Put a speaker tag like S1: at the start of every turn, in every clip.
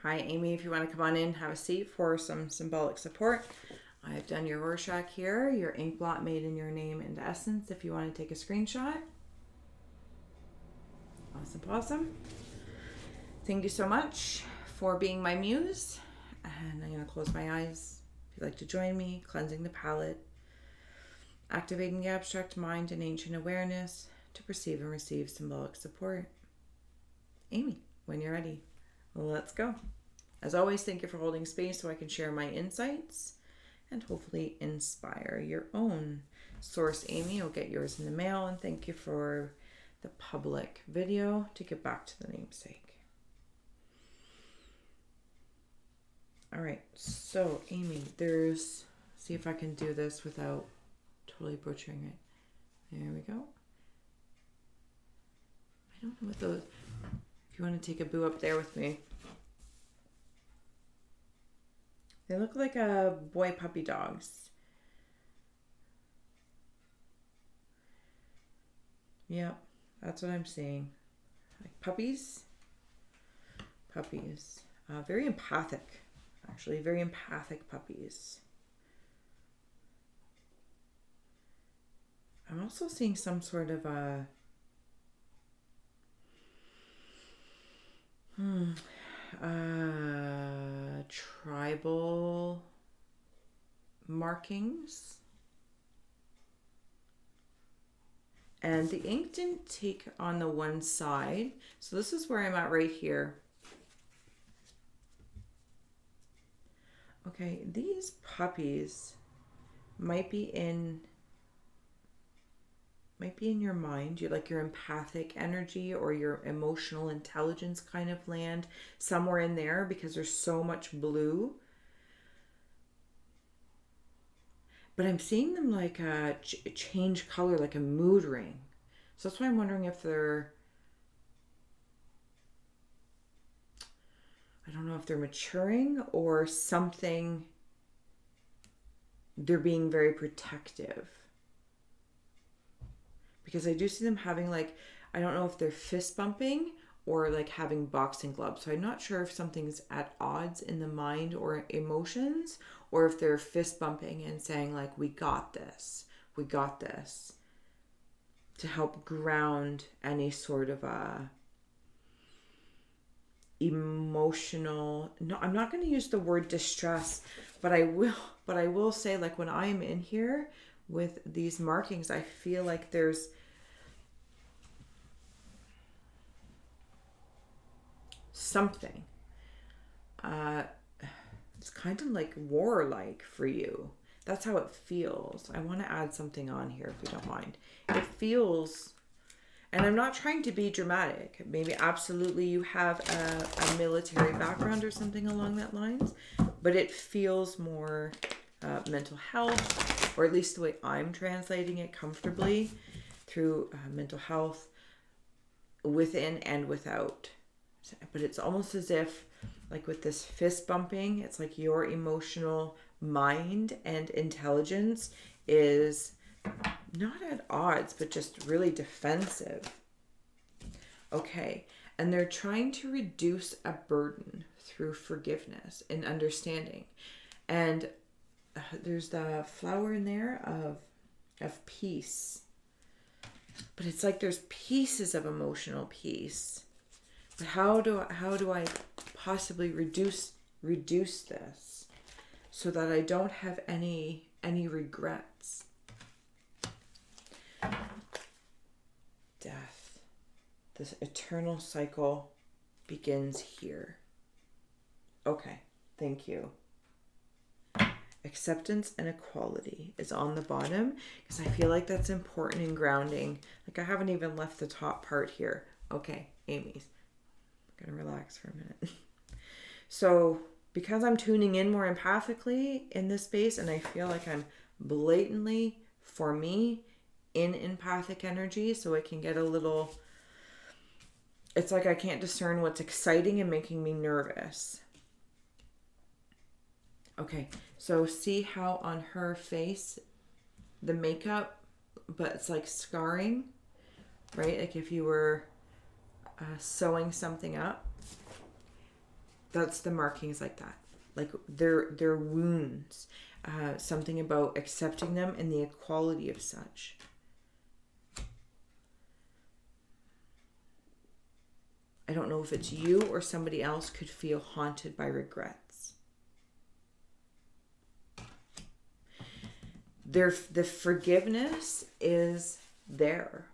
S1: Hi, Amy. If you want to come on in, have a seat for some symbolic support. I've done your Rorschach here, your ink blot made in your name and essence. If you want to take a screenshot. Awesome. Thank you so much for being my muse. And I'm going to close my eyes. If you'd like to join me, cleansing the palette, activating the abstract mind and ancient awareness to perceive and receive symbolic support. Amy, when you're ready, let's go. As always, thank you for holding space so I can share my insights and hopefully inspire your own. Source Amy will get yours in the mail, and thank you for the public video to get back to the namesake. All right, so Amy, see if I can do this without totally butchering it. There we go. I don't know what those, if you want to take a boo up there with me. They look like boy puppy dogs. Yep, that's what I'm seeing. Like puppies. Very empathic, actually. Very empathic puppies. I'm also seeing some sort of tribal markings. And the ink didn't take on the one side. So this is where I'm at right here. Okay, these puppies might be in your mind. You're like your empathic energy or your emotional intelligence kind of land somewhere in there, because there's so much blue. But I'm seeing them like a change color, like a mood ring. So that's why I'm wondering if they're, I don't know if they're maturing or something. They're being very protective. Because I do see them having like, I don't know if they're fist bumping or like having boxing gloves. So I'm not sure if something's at odds in the mind or emotions, or if they're fist bumping and saying like, we got this, to help ground any sort of emotional, no, I'm not going to use the word distress, but I will say, like, when I'm in here with these markings, I feel like there's something. It's kind of like warlike for you. That's how it feels. I want to add something on here if you don't mind. It feels, and I'm not trying to be dramatic. Maybe absolutely you have a military background or something along that lines, but it feels more mental health, or at least the way I'm translating it comfortably through mental health within and without. But it's almost as if, like with this fist bumping, it's like your emotional mind and intelligence is not at odds, but just really defensive. Okay, and they're trying to reduce a burden through forgiveness and understanding. And there's the flower in there of peace. But it's like there's pieces of emotional peace. But how do I possibly reduce this so that I don't have any regrets? Death. This eternal cycle begins here. Okay, thank you. Acceptance and equality is on the bottom, because I feel like that's important in grounding. Like, I haven't even left the top part here. Okay, Amy's. I'm gonna relax for a minute. So, because I'm tuning in more empathically in this space, and I feel like I'm blatantly, for me, in empathic energy, so it can get a little, it's like I can't discern what's exciting and making me nervous. Okay, so see how on her face, the makeup, but it's like scarring, right? Like if you were sewing something up. That's the markings like that. Like they're wounds. Something about accepting them and the equality of such. I don't know if it's you or somebody else could feel haunted by regrets. The forgiveness is there.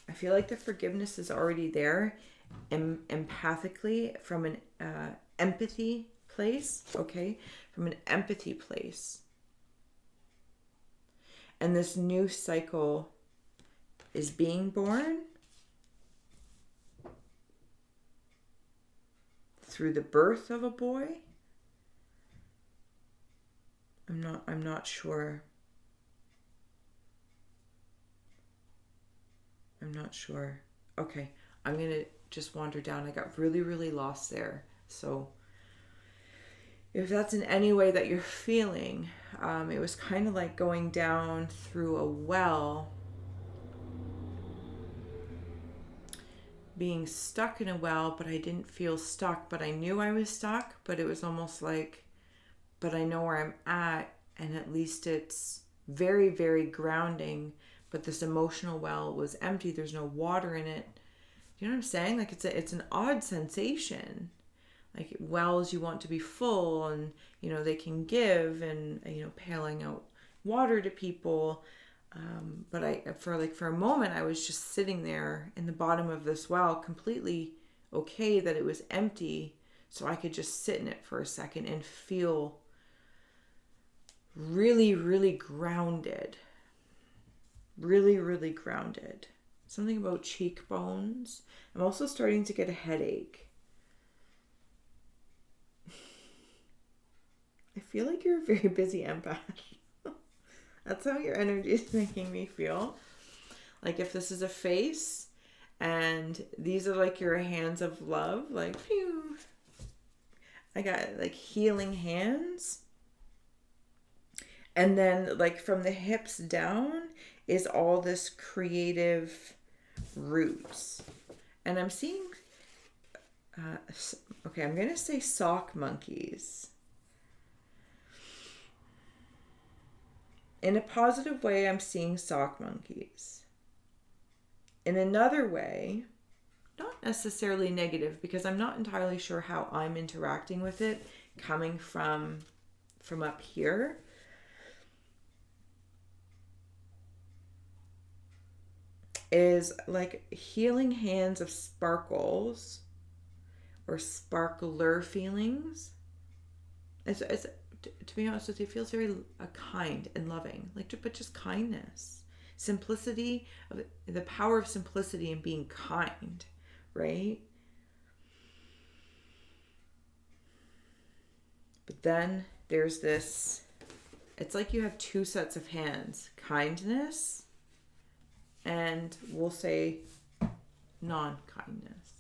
S1: I feel like the forgiveness is already there, empathically, from an empathy place, okay? From an empathy place. And this new cycle is being born through the birth of a boy. I'm not sure. I'm not sure. Okay, I'm going to just wander down. I got really, really lost there. So if that's in any way that you're feeling, it was kind of like going down through a well, being stuck in a well, but I didn't feel stuck, but I knew I was stuck, but it was almost like, but I know where I'm at, and at least it's very, very grounding. But this emotional well was empty. There's no water in it. You know what I'm saying? Like it's an odd sensation. Like wells, you want to be full, and they can give, and paling out water to people. But for a moment, I was just sitting there in the bottom of this well, completely okay that it was empty, so I could just sit in it for a second and feel really, really grounded. Really, really grounded. Something about cheekbones. I'm also starting to get a headache. I feel like you're a very busy empath. That's how your energy is making me feel. Like if this is a face and these are like your hands of love, like phew. I got like healing hands. And then like from the hips down is all this creative roots. And I'm seeing, okay, I'm going to say sock monkeys. In a positive way, I'm seeing sock monkeys. In another way, not necessarily negative, because I'm not entirely sure how I'm interacting with it coming from up here. Is like healing hands of sparkles or sparkler feelings. It's to be honest with you, it feels very kind and loving, but just kindness, simplicity, the power of simplicity and being kind, right? But then there's this, it's like you have two sets of hands, kindness and we'll say non-kindness.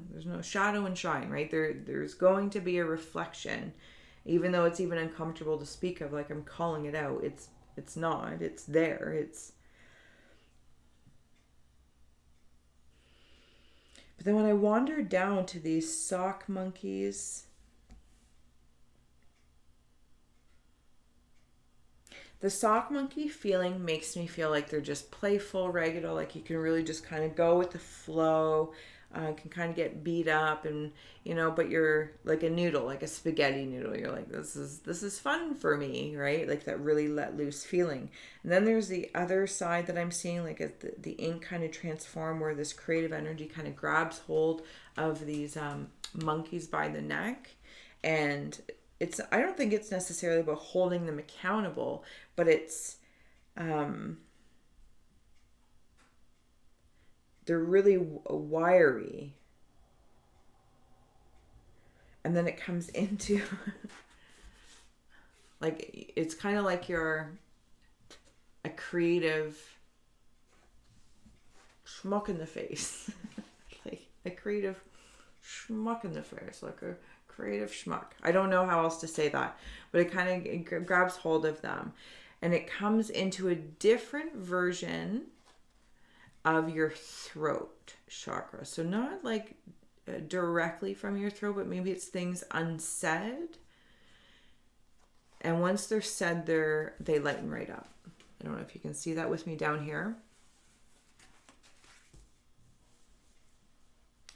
S1: There's no shadow and shine, right? There's going to be a reflection, even though it's even uncomfortable to speak of, like I'm calling it out. It's not. It's there. But then when I wandered down to these sock monkeys, the sock monkey feeling makes me feel like they're just playful, regular, like you can really just kind of go with the flow, can kind of get beat up and, but you're like a noodle, like a spaghetti noodle. You're like, this is fun for me, right? Like that really let loose feeling. And then there's the other side that I'm seeing, like the ink kind of transform where this creative energy kind of grabs hold of these monkeys by the neck. And I don't think it's necessarily about holding them accountable, but it's, they're really wiry. And then it comes into, like, it's kind of like you're a creative schmuck in the face. Like a creative schmuck in the face, like a creative schmuck. I don't know how else to say that, but it grabs hold of them and it comes into a different version of your throat chakra. So not like directly from your throat, but maybe it's things unsaid. And once they're said, they lighten right up. I don't know if you can see that with me down here.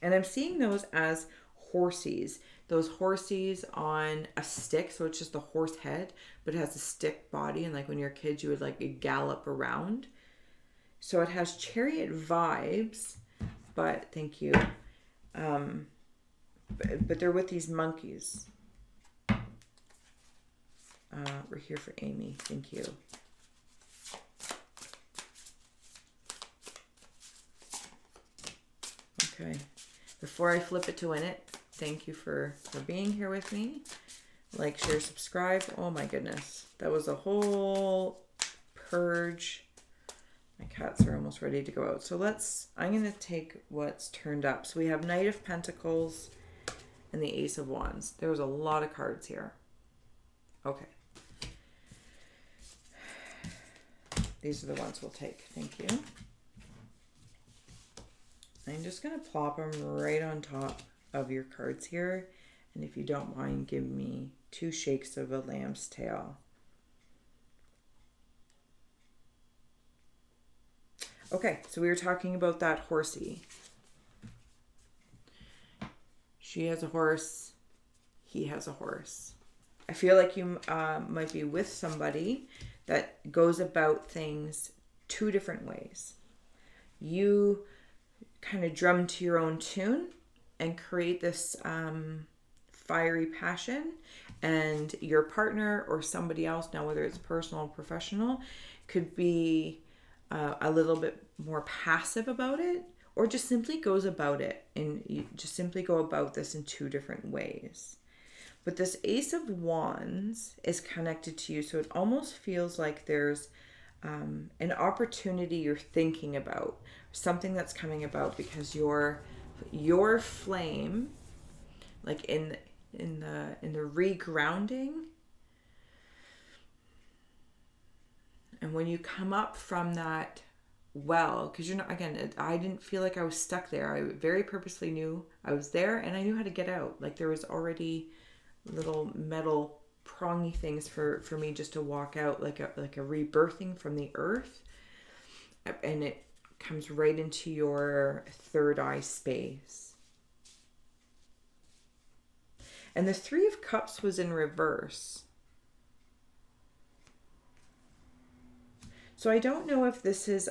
S1: And I'm seeing those as horsies. Those horsies on a stick. So it's just the horse head, but it has a stick body. And like when you're a kid, you would like gallop around. So it has chariot vibes, but thank you. But they're with these monkeys. We're here for Aimee. Thank you. Okay. Before I flip it to win it, thank you for being here with me. Like, share, subscribe. Oh my goodness. That was a whole purge. My cats are almost ready to go out. So I'm going to take what's turned up. So we have Knight of Pentacles and the Ace of Wands. There was a lot of cards here. Okay. These are the ones we'll take. Thank you. I'm just going to plop them right on top of your cards here. And if you don't mind, give me 2 shakes of a lamb's tail. Okay, so we were talking about that horsey. She has a horse. He has a horse. I feel like you might be with somebody that goes about things 2 different ways. You kind of drum to your own tune and create this fiery passion, and your partner or somebody else, now whether it's personal or professional, could be a little bit more passive about it, or just simply goes about it, and you just simply go about this in 2 different ways. But this Ace of Wands is connected to you, so it almost feels like there's an opportunity you're thinking about, something that's coming about, because your flame, like in the regrounding, and when you come up from that well, because you're not, again, I didn't feel like I was stuck there. I very purposely knew I was there, and I knew how to get out. Like there was already little metal prongy things for me just to walk out, like a rebirthing from the earth, and it comes right into your third eye space. And the 3 of Cups was in reverse. So I don't know if this is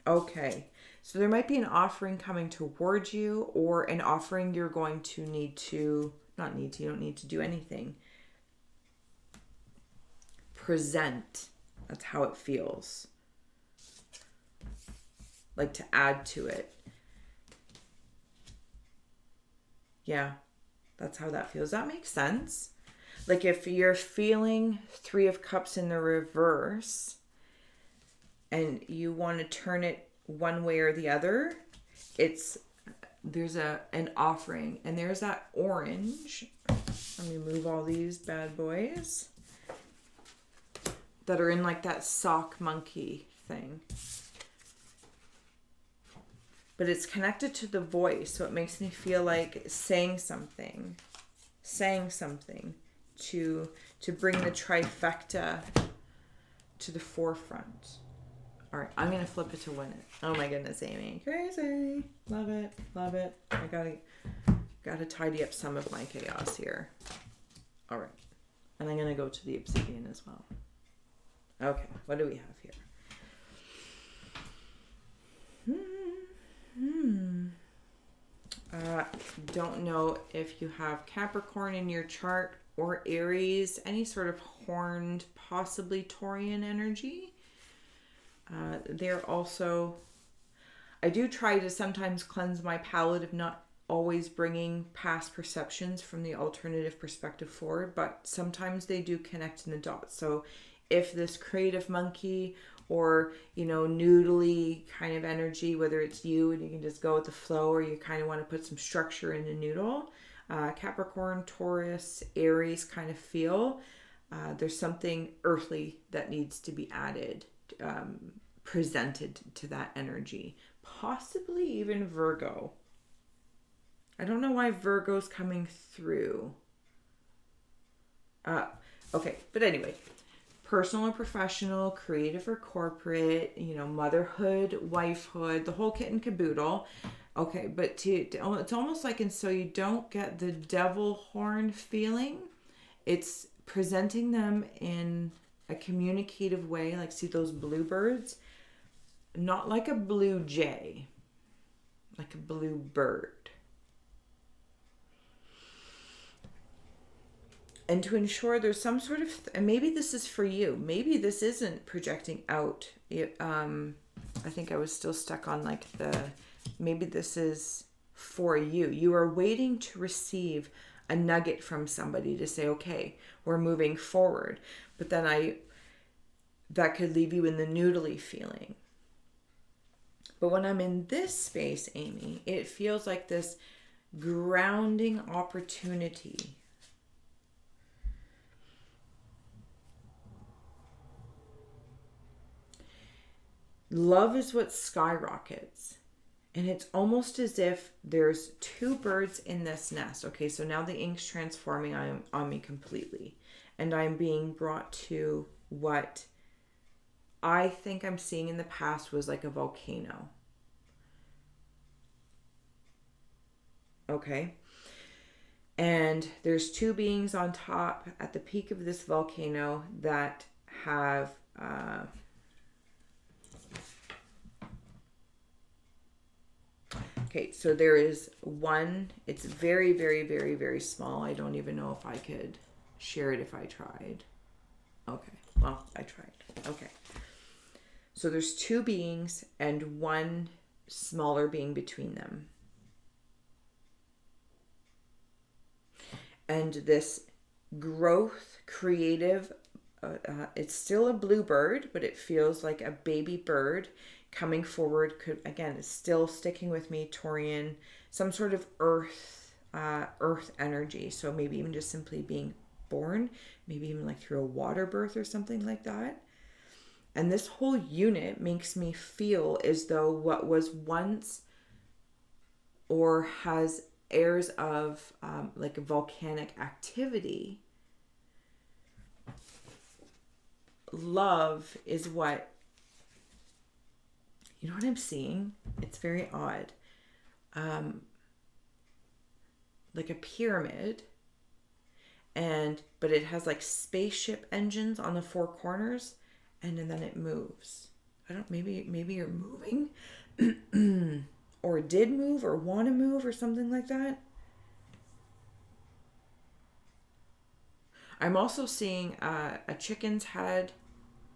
S1: okay. So there might be an offering coming towards you, or an offering you're going to need to, you don't need to do anything. Present. That's how it feels. Like to add to it. Yeah, that's how that feels. That makes sense. Like if you're feeling 3 of Cups in the reverse and you want to turn it one way or the other, there's an offering, and there's that orange. Let me move all these bad boys that are in like that sock monkey thing. But it's connected to the voice, so it makes me feel like saying something to bring the trifecta to the forefront. All right, I'm gonna flip it to win it. Oh my goodness, Aimee, crazy! Love it, love it. I gotta tidy up some of my chaos here. All right, and I'm gonna go to the obsidian as well. Okay, what do we have here? Don't know if you have Capricorn in your chart or Aries, any sort of horned, possibly Taurian energy. They're also, I do try to sometimes cleanse my palette of not always bringing past perceptions from the alternative perspective forward, but sometimes they do connect in the dots. So if this creative monkey or, noodly kind of energy, whether it's you and you can just go with the flow, or you kind of want to put some structure in the noodle, Capricorn, Taurus, Aries kind of feel, there's something earthly that needs to be added, presented to that energy, possibly even Virgo. I don't know why Virgo's coming through. Okay, but anyway, personal or professional, creative or corporate, you know, motherhood, wifehood, the whole kit and caboodle. Okay, but it's almost like, and so you don't get the devil horn feeling. It's presenting them in a communicative way, like see those bluebirds? Not like a blue jay, like a blue bird. And to ensure there's some sort of, and maybe this is for you, maybe this isn't projecting out. I think I was still stuck on like maybe this is for you. You are waiting to receive a nugget from somebody to say, okay, we're moving forward. But then that could leave you in the noodly feeling. But when I'm in this space, Aimee, it feels like this grounding opportunity. Love is what skyrockets. And it's almost as if there's two birds in this nest. Okay, so now the ink's transforming on me completely. And I'm being brought to what I think I'm seeing in the past was like a volcano. Okay. And there's two beings on top at the peak of this volcano that have... Okay, so there is one, it's very, very, very, very small. I don't even know if I could share it if I tried. Okay, well, I tried. Okay. So there's two beings and one smaller being between them. And this growth, creative, it's still a bluebird, but it feels like a baby bird coming forward. Could, again, it's still sticking with me, Taurian, some sort of earth energy. So maybe even just simply being born, maybe even like through a water birth or something like that. And this whole unit makes me feel as though what was once or has airs of like a volcanic activity, love is what, you know what I'm seeing? It's very odd. Like a pyramid, but it has like spaceship engines on the four corners, and then it moves. I don't, maybe you're moving or did move or want to move or something like that. I'm also seeing a chicken's head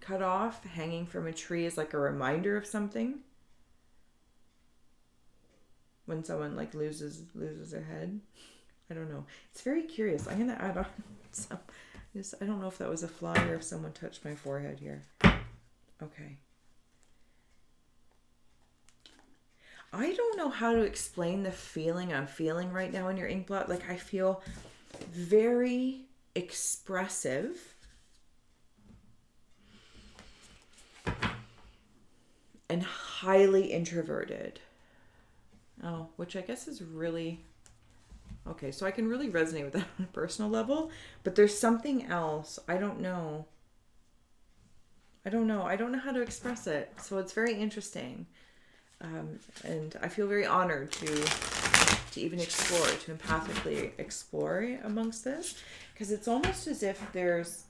S1: cut off, hanging from a tree as like a reminder of something. When someone like loses their head. I don't know. It's very curious. I'm gonna add on some. I don't know if that was a fly or if someone touched my forehead here. Okay. I don't know how to explain the feeling I'm feeling right now in your ink blot. Like I feel very expressive and highly introverted. Oh, which I guess is really... Okay, so I can really resonate with that on a personal level, but there's something else. I don't know. I don't know how to express it. So it's very interesting. And I feel very honored to even explore, to empathically explore amongst this, because it's almost as if there's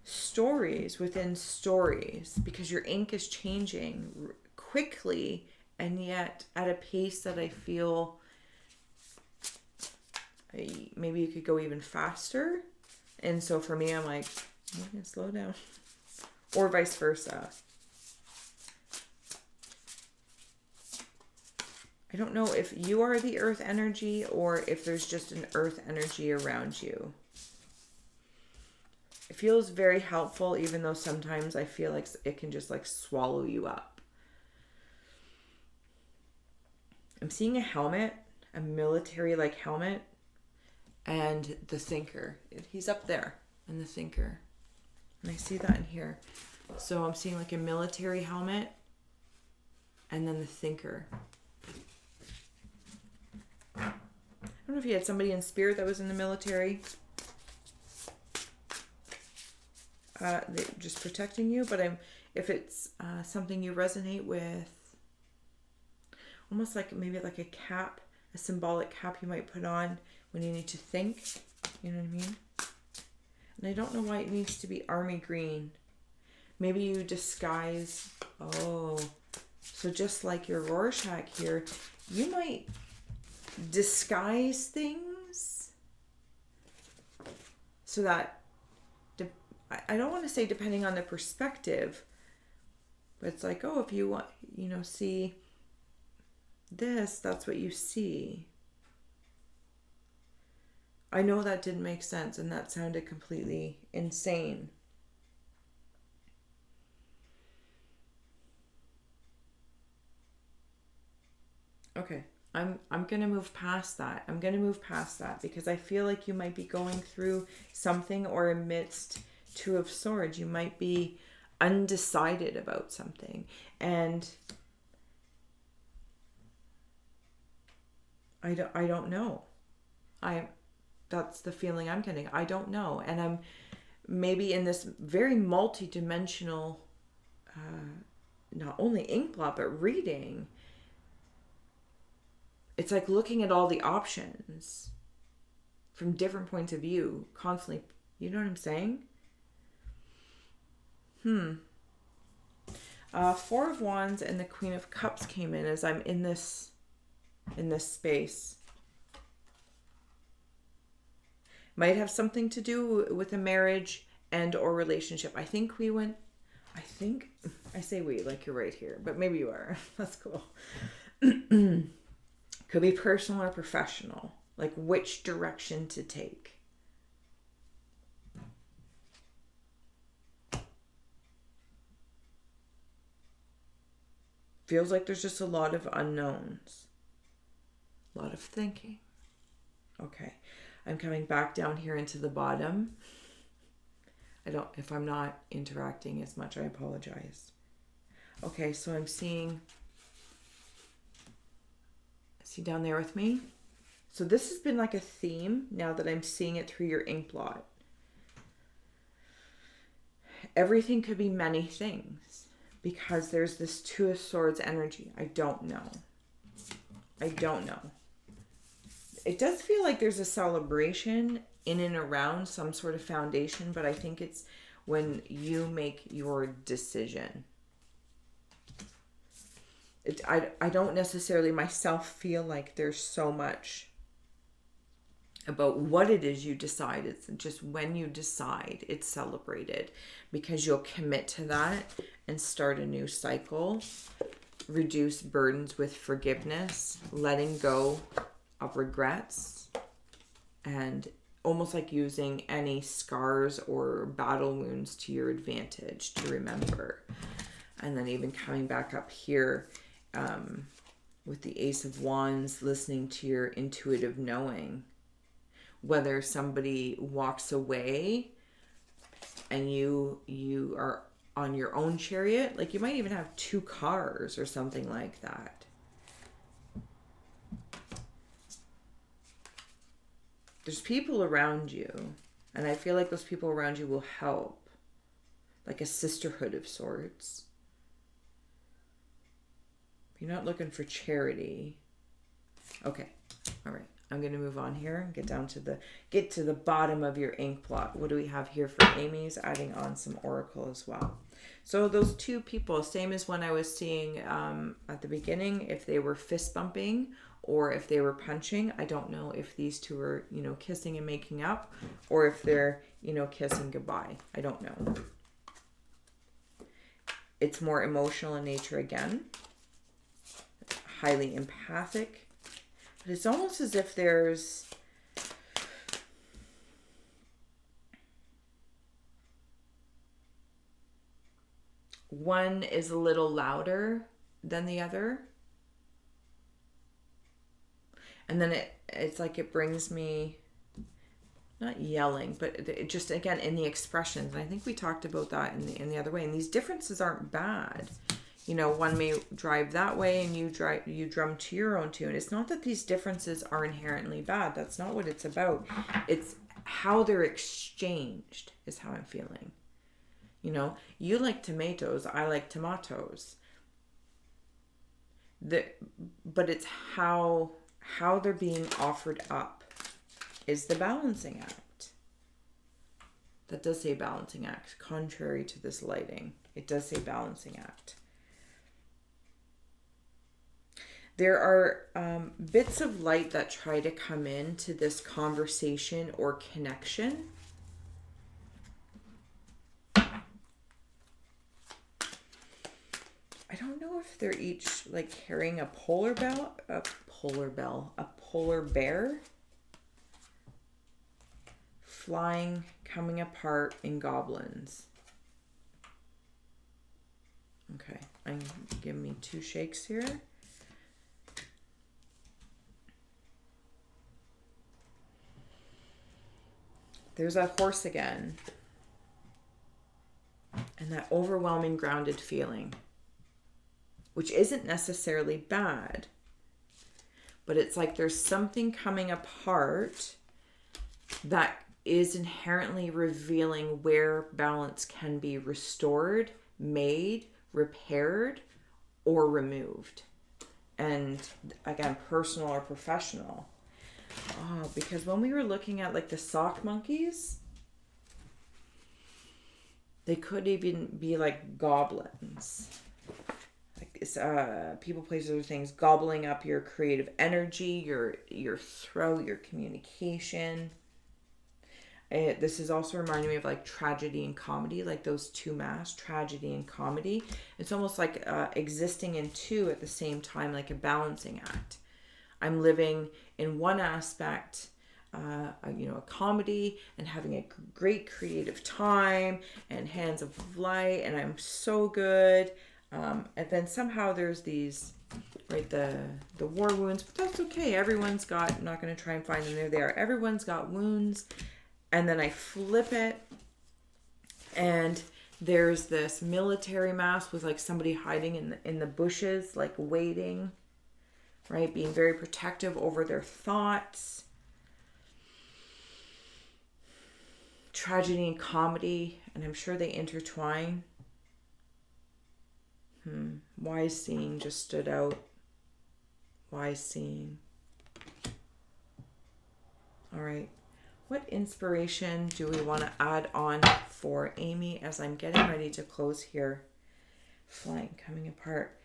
S1: stories within stories, because your ink is changing quickly and yet at a pace that I feel maybe you could go even faster. And so for me, I'm like, I'm gonna slow down, or vice versa. I don't know if you are the earth energy or if there's just an earth energy around you. It feels very helpful, even though sometimes I feel like it can just like swallow you up. I'm seeing a helmet, a military like helmet, and the thinker. He's up there, and the thinker. And I see that in here. So I'm seeing like a military helmet and then the thinker. I don't know if you had somebody in spirit that was in the military, just protecting you, but if it's something you resonate with, almost like maybe like a cap, a symbolic cap you might put on when you need to think, you know what I mean? And I don't know why it needs to be army green. Maybe you disguise, so just like your Rorschach here, you might disguise things so that, I don't want to say depending on the perspective, but it's like, if you want, see this, that's what you see. I know that didn't make sense and that sounded completely insane. Okay, I'm going to move past that. I'm going to move past that because I feel like you might be going through something, or amidst Two of Swords, you might be undecided about something. And I don't know. That's the feeling I'm getting. I don't know. And I'm maybe in this very multi-dimensional, not only inkblot, but reading. It's like looking at all the options from different points of view constantly. You know what I'm saying? Four of Wands and the Queen of Cups came in as I'm in this space. Might have something to do with a marriage and or relationship. I say we, like you're right here, but maybe you are. That's cool. Could be personal or professional. Like which direction to take. Feels like there's just a lot of unknowns. A lot of thinking. Okay. I'm coming back down here into the bottom. If I'm not interacting as much, I apologize. Okay, so I'm seeing, see down there with me? So this has been like a theme now that I'm seeing it through your ink blot. Everything could be many things because there's this Two of Swords energy. I don't know. It does feel like there's a celebration in and around some sort of foundation, but I think it's when you make your decision. I don't necessarily myself feel like there's so much about what it is you decide. It's just when you decide, it's celebrated because you'll commit to that and start a new cycle. Reduce burdens with forgiveness, letting go of regrets, and almost like using any scars or battle wounds to your advantage to remember. And then even coming back up here with the Ace of Wands, listening to your intuitive knowing. Whether somebody walks away and you are on your own chariot, like you might even have two cars or something like that. There's people around you, and I feel like those people around you will help, like a sisterhood of sorts. You're not looking for charity. Okay, all right. I'm going to move on here and get to the bottom of your ink blot. What do we have here for Aimee's? Adding on some oracle as well. So those two people, same as when I was seeing at the beginning, if they were fist bumping or if they were punching. I don't know if these two are, kissing and making up, or if they're, kissing goodbye. I don't know. It's more emotional in nature again. Highly empathic. But it's almost as if there's one is a little louder than the other. And then it's like it brings me, not yelling, but it just, again, in the expressions. And I think we talked about that in the other way. And these differences aren't bad. You know, one may drive that way and you drum to your own tune. It's not that these differences are inherently bad. That's not what it's about. It's how they're exchanged is how I'm feeling. You know, you like tomatoes, I like tomatoes. But it's how they're being offered up is the balancing act. That does say balancing act, contrary to this lighting. It does say balancing act. There are bits of light that try to come into this conversation or connection. I don't know if they're each like carrying a polar bear, flying, coming apart in goblins. Okay, give me 2 shakes here. There's that horse again. And that overwhelming grounded feeling, which isn't necessarily bad, but it's like there's something coming apart that is inherently revealing where balance can be restored, made, repaired, or removed. And again, personal or professional. Oh, because when we were looking at like the sock monkeys, they could even be like goblins. Like it's people, places, or things gobbling up your creative energy, your throat, your communication. This is also reminding me of like tragedy and comedy, like those two masks, tragedy and comedy. It's almost like existing in two at the same time, like a balancing act. I'm living in one aspect, a comedy and having a great creative time and hands of light, and I'm so good. And then somehow there's these, right, the war wounds, but that's okay. Everyone's got, I'm not going to try and find them. They're there. Everyone's got wounds. And then I flip it, and there's this military mask with like somebody hiding in the bushes, like waiting, right? Being very protective over their thoughts. Tragedy and comedy, and I'm sure they intertwine. Wise seeing just stood out. Wise seeing. All right. What inspiration do we want to add on for Aimee as I'm getting ready to close here? Flying, coming apart.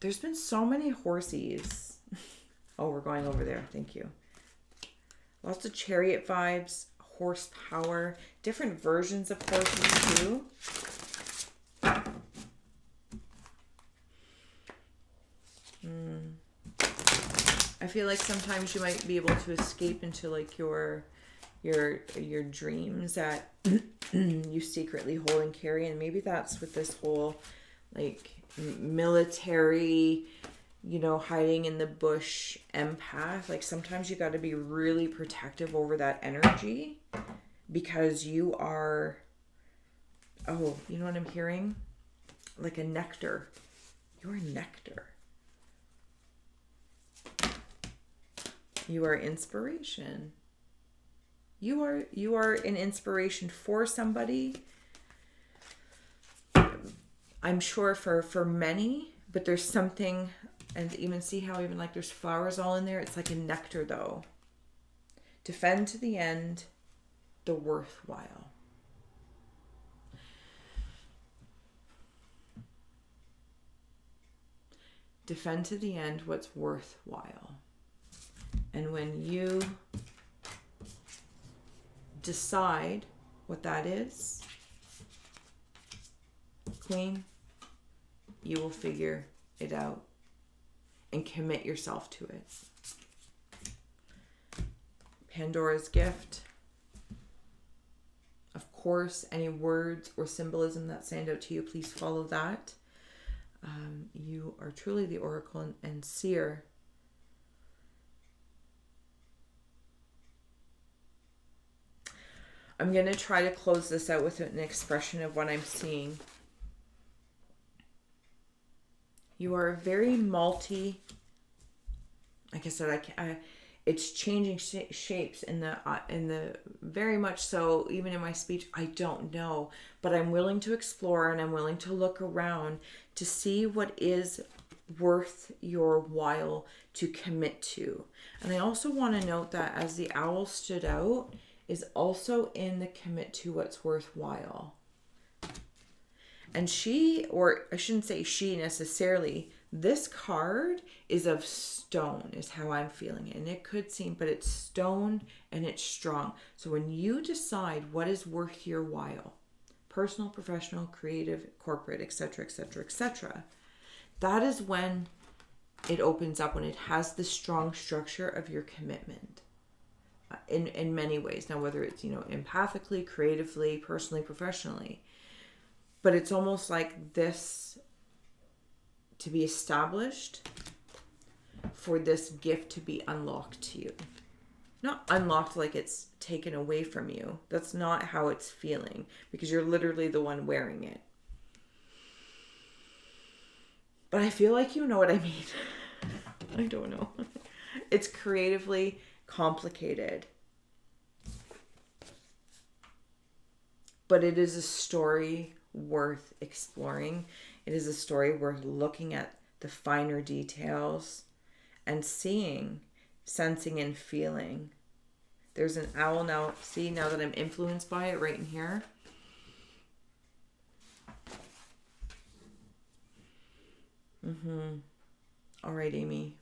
S1: There's been so many horsies. Oh, we're going over there. Thank you. Lots of chariot vibes, horsepower, different versions of horses too. I feel like sometimes you might be able to escape into like your dreams that you secretly hold and carry, and maybe that's with this whole like military, hiding in the bush empath. Like sometimes you got to be really protective over that energy because you are, you know what I'm hearing? Like a nectar. You're nectar. You are inspiration. You are an inspiration for somebody. I'm sure for many, but there's something, and even see how even like there's flowers all in there. It's like a nectar though. Defend to the end the worthwhile. Defend to the end what's worthwhile. And when you decide what that is, Queen, you will figure it out and commit yourself to it. Pandora's gift. Of course, any words or symbolism that stand out to you, please follow that. You are truly the oracle and seer. I'm going to try to close this out with an expression of what I'm seeing. You are very like I said, it's changing shapes in the very much so. Even in my speech, I don't know, but I'm willing to explore, and I'm willing to look around to see what is worth your while to commit to. And I also want to note that as the owl stood out is also in the commit to what's worthwhile. And she, or I shouldn't say she necessarily, this card is of stone, is how I'm feeling it. And it could seem, but it's stone and it's strong. So when you decide what is worth your while, personal, professional, creative, corporate, etc., etc., etc., that is when it opens up, when it has the strong structure of your commitment in many ways. Now, whether it's, empathically, creatively, personally, professionally, but it's almost like this to be established for this gift to be unlocked to you. Not unlocked like it's taken away from you. That's not how it's feeling, because you're literally the one wearing it. But I feel like you know what I mean. I don't know. It's creatively complicated. But it is a story worth exploring. It is a story worth looking at the finer details and seeing, sensing, and feeling. There's an owl now. See, now that I'm influenced by it right in here. All right, Aimee.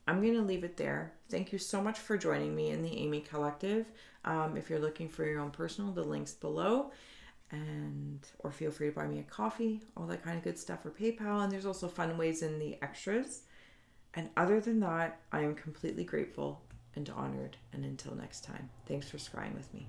S1: I'm going to leave it there. Thank you so much for joining me in the Aimee Collective. If you're looking for your own personal, the link's below. Or feel free to buy me a coffee, all that kind of good stuff, or PayPal. And there's also fun ways in the extras. And other than that, I am completely grateful and honored. And until next time, thanks for scrying with me.